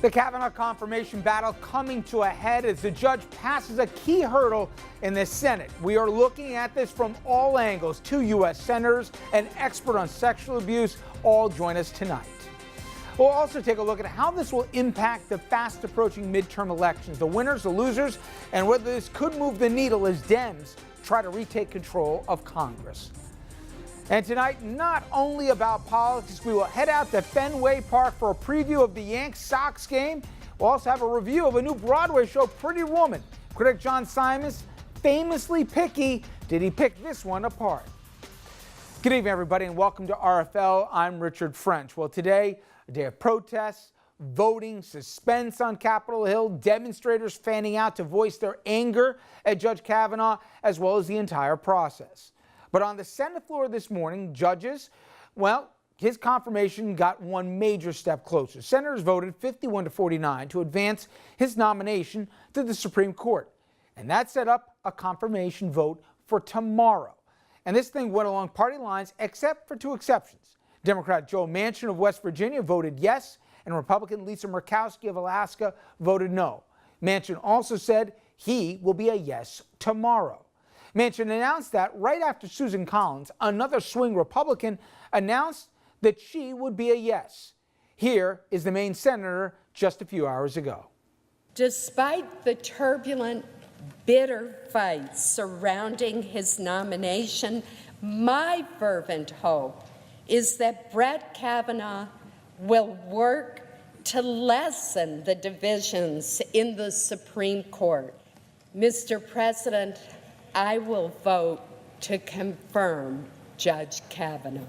The Kavanaugh confirmation battle coming to a head as the judge passes a key hurdle in the Senate. We are looking at this from all angles. 2 U.S. senators, an expert on sexual abuse, all join us tonight. We'll also take a look at how this will impact the fast approaching midterm elections, the winners, the losers, and whether this could move the needle as Dems try to retake control of Congress. And tonight, not only about politics, we will head out to Fenway Park for a preview of the Yanks-Sox game. We'll also have a review of a new Broadway show, Pretty Woman. Critic John Simons, famously picky, did he pick this one apart? Good evening, everybody, and welcome to RFL. I'm Richard French. Well, today, a day of protests, voting, suspense on Capitol Hill, demonstrators fanning out to voice their anger at Judge Kavanaugh, as well as the entire process. But on the Senate floor this morning, judges, well, his confirmation got one major step closer. Senators voted 51-49 to advance his nomination to the Supreme Court. And that set up a confirmation vote for tomorrow. And this thing went along party lines, except for 2 exceptions. Democrat Joe Manchin of West Virginia voted yes, and Republican Lisa Murkowski of Alaska voted no. Manchin also said he will be a yes tomorrow. Manchin announced that right after Susan Collins, another swing Republican, announced that she would be a yes. Here is the Maine senator just a few hours ago. Despite the turbulent, bitter fights surrounding his nomination, my fervent hope is that Brett Kavanaugh will work to lessen the divisions in the Supreme Court. Mr. President, I will vote to confirm Judge Kavanaugh.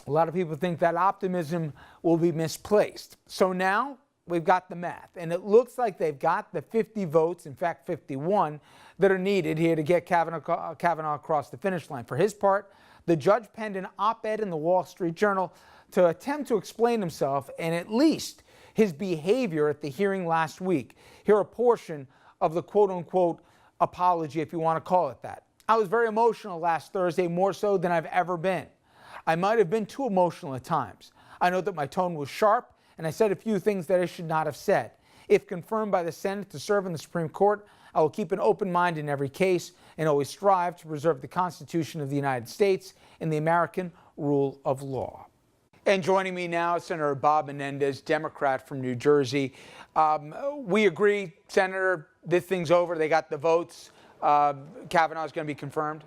A lot of people think that optimism will be misplaced. So now we've got the math, and it looks like they've got the 50 votes, in fact 51, that are needed here to get Kavanaugh across the finish line. For his part, the judge penned an op-ed in the Wall Street Journal to attempt to explain himself and at least his behavior at the hearing last week. Here a portion of the quote-unquote apology, if you want to call it that. I was very emotional last Thursday, more so than I've ever been. I might have been too emotional at times. I know that my tone was sharp, and I said a few things that I should not have said. If confirmed by the Senate to serve in the Supreme Court, I will keep an open mind in every case and always strive to preserve the Constitution of the United States and the American rule of law. And joining me now, Senator Bob Menendez, Democrat from New Jersey. We agree, Senator, this thing's over. They got the votes. Kavanaugh's going to be confirmed?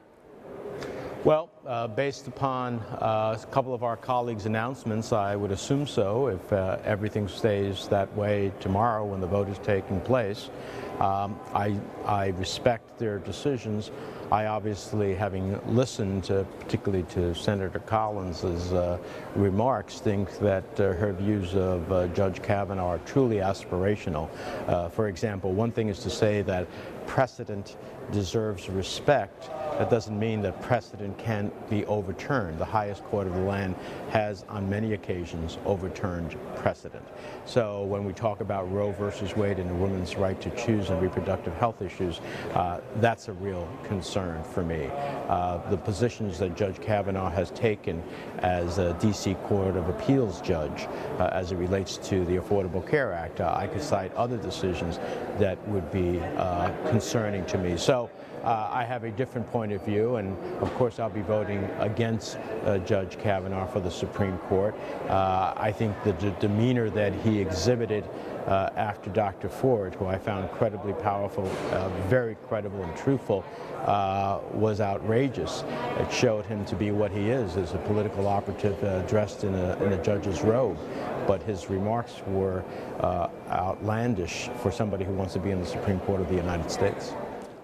Well, based upon a couple of our colleagues' announcements, I would assume so if everything stays that way tomorrow when the vote is taking place. I respect their decisions. I obviously, having listened particularly to Senator Collins's remarks, think that her views of Judge Kavanaugh are truly aspirational. For example, one thing is to say that precedent deserves respect. That doesn't mean that precedent can't be overturned. The highest court of the land has, on many occasions, overturned precedent. So when we talk about Roe versus Wade and a woman's right to choose and reproductive health issues, that's a real concern for me. The positions that Judge Kavanaugh has taken as a D.C. Court of Appeals judge as it relates to the Affordable Care Act, I could cite other decisions that would be concerning to me. So I have a different point of view, and of course I'll be voting against Judge Kavanaugh for the Supreme Court. I think the demeanor that he exhibited after Dr. Ford, who I found incredibly powerful, very credible and truthful, was outrageous. It showed him to be what he is, as a political operative dressed in a judge's robe. But his remarks were outlandish for somebody who wants to be in the Supreme Court of the United States.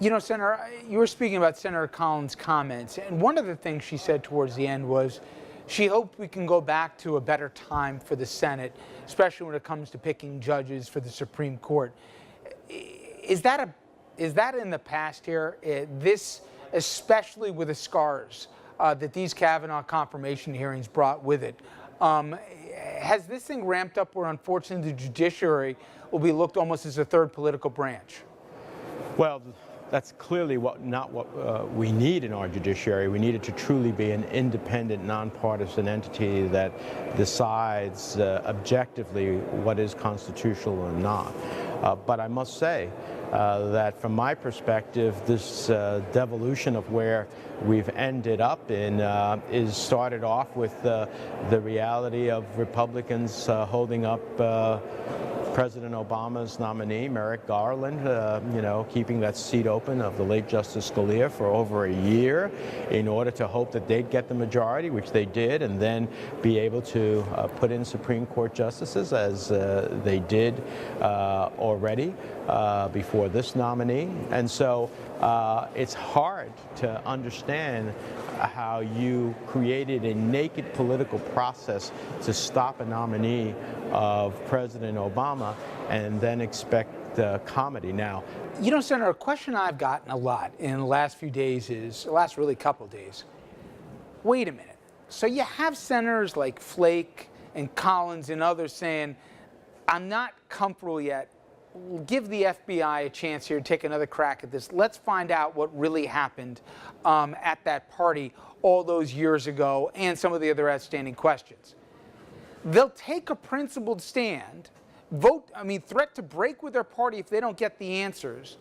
You know, Senator, you were speaking about Senator Collins' comments, and one of the things she said towards the end was she hoped we can go back to a better time for the Senate, especially when it comes to picking judges for the Supreme Court. Is that in the past here? This, especially with the scars that these Kavanaugh confirmation hearings brought with it, has this thing ramped up where, unfortunately, the judiciary will be looked almost as a third political branch? Well, that's clearly not what we need in our judiciary. We need it to truly be an independent, nonpartisan entity that decides objectively what is constitutional and not. But I must say that from my perspective, this devolution of where we've ended up in is started off with the reality of Republicans holding up President Obama's nominee, Merrick Garland, keeping that seat open of the late Justice Scalia for over a year in order to hope that they'd get the majority, which they did, and then be able to put in Supreme Court justices as they did already before this nominee. And so it's hard to understand how you created a naked political process to stop a nominee of President Obama and then expect comedy. Now, Senator, a question I've gotten a lot in the last few days the last really couple days, wait a minute. So you have senators like Flake and Collins and others saying, I'm not comfortable yet. Give the FBI a chance here to take another crack at this. Let's find out what really happened at that party all those years ago and some of the other outstanding questions. They'll take a principled stand, threat to break with their party if they don't get the answers.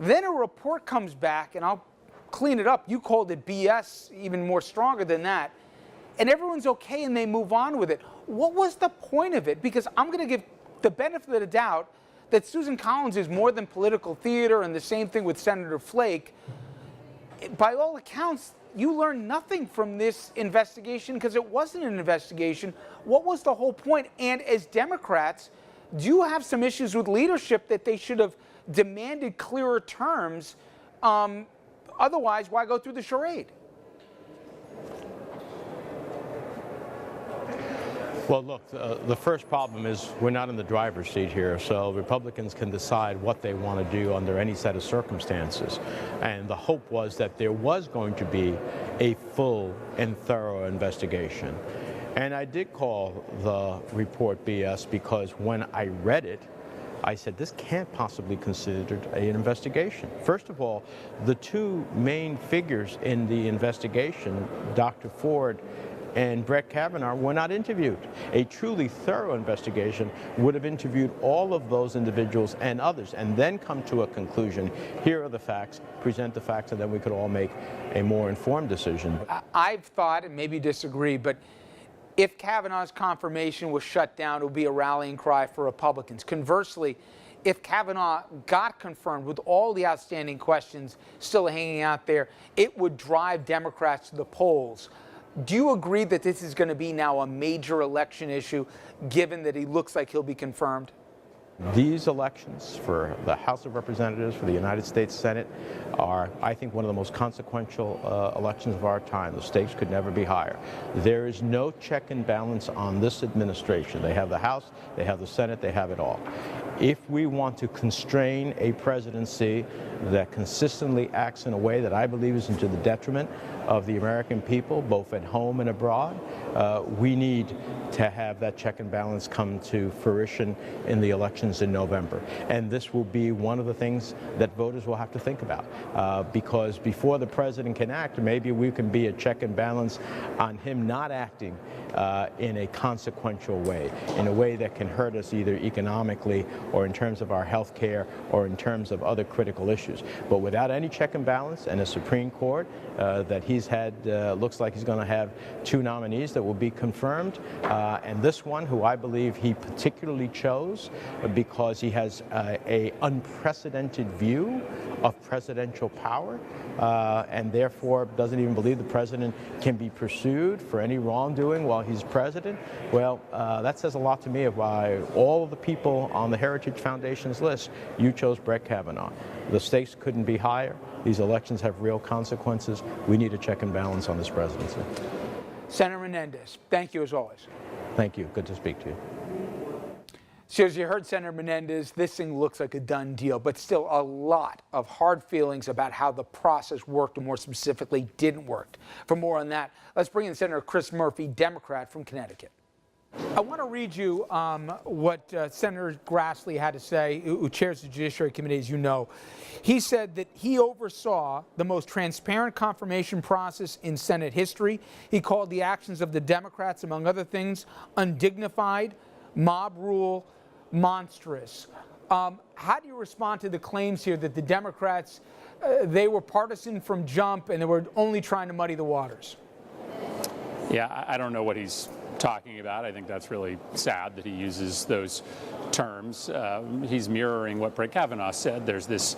Then a report comes back, and I'll clean it up. You called it BS, even more stronger than that. And everyone's okay and they move on with it. What was the point of it? Because I'm going to give the benefit of the doubt that Susan Collins is more than political theater, and the same thing with Senator Flake. By all accounts, you learned nothing from this investigation because it wasn't an investigation. What was the whole point? And as Democrats, do you have some issues with leadership that they should have demanded clearer terms? Otherwise, why go through the charade? Well, look, the first problem is we're not in the driver's seat here, so Republicans can decide what they want to do under any set of circumstances. And the hope was that there was going to be a full and thorough investigation. And I did call the report BS because when I read it, I said, this can't possibly be considered an investigation. First of all, the two main figures in the investigation, Dr. Ford and Brett Kavanaugh, were not interviewed. A truly thorough investigation would have interviewed all of those individuals and others and then come to a conclusion. Here are the facts, present the facts, and then we could all make a more informed decision. I've thought, and maybe disagree, but if Kavanaugh's confirmation was shut down, it would be a rallying cry for Republicans. Conversely, if Kavanaugh got confirmed with all the outstanding questions still hanging out there, it would drive Democrats to the polls. Do you agree that this is going to be now a major election issue, given that he looks like he'll be confirmed? These elections for the House of Representatives, for the United States Senate, are, I think, one of the most consequential elections of our time. The stakes could never be higher. There is no check and balance on this administration. They have the House, they have the Senate, they have it all. If we want to constrain a presidency that consistently acts in a way that I believe is to the detriment of the American people, both at home and abroad, we need to have that check and balance come to fruition in the elections in November. And this will be one of the things that voters will have to think about. Because before the president can act, maybe we can be a check and balance on him not acting in a consequential way, in a way that can hurt us either economically or in terms of our health care or in terms of other critical issues. But without any check and balance and a Supreme Court that he's had, looks like he's going to have two nominees that will be confirmed, and this one, who I believe he particularly chose because he has a unprecedented view of presidential power, and therefore doesn't even believe the president can be pursued for any wrongdoing while he's president. Well, that says a lot to me of why all of the people on the Heritage Foundation's list, you chose Brett Kavanaugh. The stakes couldn't be higher. These elections have real consequences. We need a check and balance on this presidency. Senator Menendez, thank you as always. Thank you. Good to speak to you. So as you heard Senator Menendez, this thing looks like a done deal, but still a lot of hard feelings about how the process worked, and more specifically, didn't work. For more on that, let's bring in Senator Chris Murphy, Democrat from Connecticut. I want to read you what Senator Grassley had to say, who chairs the Judiciary Committee, as you know. He said that he oversaw the most transparent confirmation process in Senate history. He called the actions of the Democrats, among other things, undignified, mob rule, monstrous. How do you respond to the claims here that the Democrats, they were partisan from jump and they were only trying to muddy the waters? Yeah, I don't know what he's talking about. I think that's really sad that he uses those terms. He's mirroring what Brett Kavanaugh said. There's this,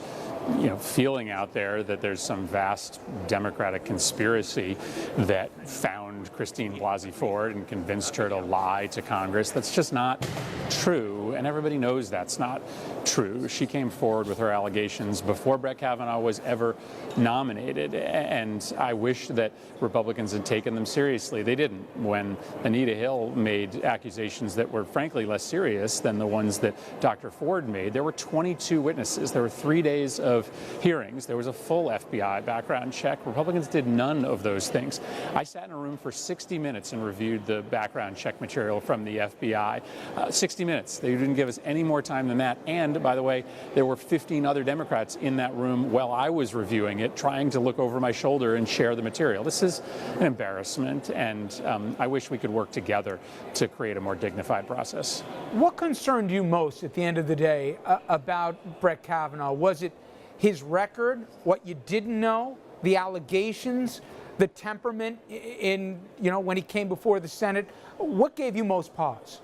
feeling out there that there's some vast Democratic conspiracy that found Christine Blasey Ford and convinced her to lie to Congress. That's just not true, and everybody knows that's not true. She came forward with her allegations before Brett Kavanaugh was ever nominated, and I wish that Republicans had taken them seriously. They didn't. When Anita Hill made accusations that were frankly less serious than the ones that Dr. Ford made, there were 22 witnesses. There were 3 days of hearings. There was a full FBI background check. Republicans did none of those things. I sat in a room for 60 minutes and reviewed the background check material from the FBI. 60 minutes. They didn't give us any more time than that. And, by the way, there were 15 other Democrats in that room while I was reviewing it, trying to look over my shoulder and share the material. This is an embarrassment, and I wish we could work together to create a more dignified process. What concerned you most at the end of the day about Brett Kavanaugh? Was it his record, what you didn't know, the allegations, the temperament when he came before the Senate? What gave you most pause?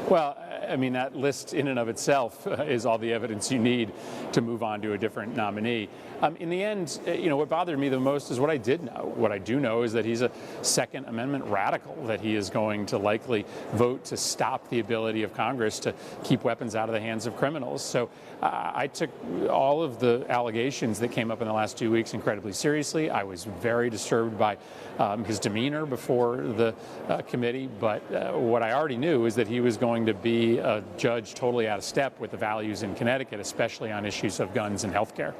Well, I mean, that list in and of itself is all the evidence you need to move on to a different nominee. In the end, what bothered me the most is what I did know. What I do know is that he's a Second Amendment radical, that he is going to likely vote to stop the ability of Congress to keep weapons out of the hands of criminals. So I took all of the allegations that came up in the last 2 weeks incredibly seriously. I was very disturbed by his demeanor before the committee, but what I already knew is that he was going to be a judge totally out of step with the values in Connecticut, especially on issues of guns and health care.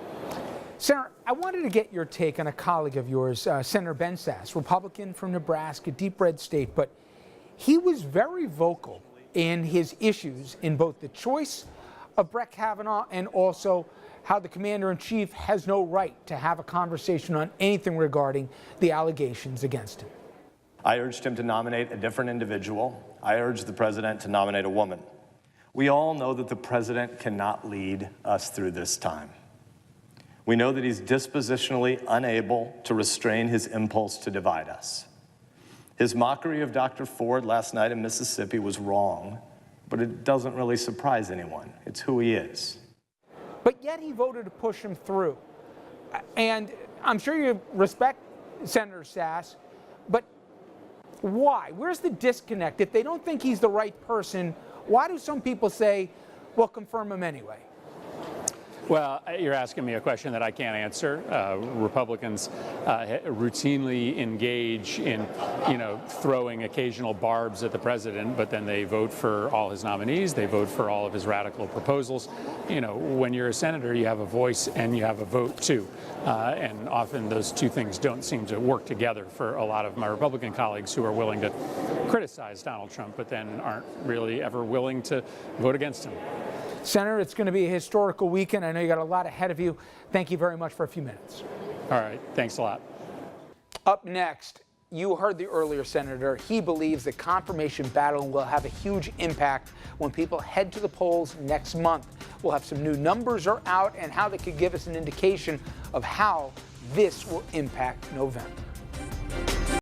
Senator, I wanted to get your take on a colleague of yours, Senator Ben Sasse, Republican from Nebraska, deep red state, but he was very vocal in his issues in both the choice of Brett Kavanaugh and also how the commander-in-chief has no right to have a conversation on anything regarding the allegations against him. I urged him to nominate a different individual. I urged the president to nominate a woman. We all know that the president cannot lead us through this time. We know that he's dispositionally unable to restrain his impulse to divide us. His mockery of Dr. Ford last night in Mississippi was wrong, but it doesn't really surprise anyone. It's who he is. But yet he voted to push him through. And I'm sure you respect Senator Sasse, but why? Where's the disconnect? If they don't think he's the right person, why do some people say, well, confirm him anyway? Well, you're asking me a question that I can't answer. Republicans routinely engage in, throwing occasional barbs at the president, but then they vote for all his nominees. They vote for all of his radical proposals. When you're a senator, you have a voice and you have a vote too. And often those two things don't seem to work together for a lot of my Republican colleagues who are willing to criticize Donald Trump, but then aren't really ever willing to vote against him. Senator, it's going to be a historical weekend. I know you got a lot ahead of you. Thank you very much for a few minutes. All right. Thanks a lot. Up next, you heard the earlier senator. He believes the confirmation battle will have a huge impact when people head to the polls next month. We'll have some new numbers are out and how they could give us an indication of how this will impact November.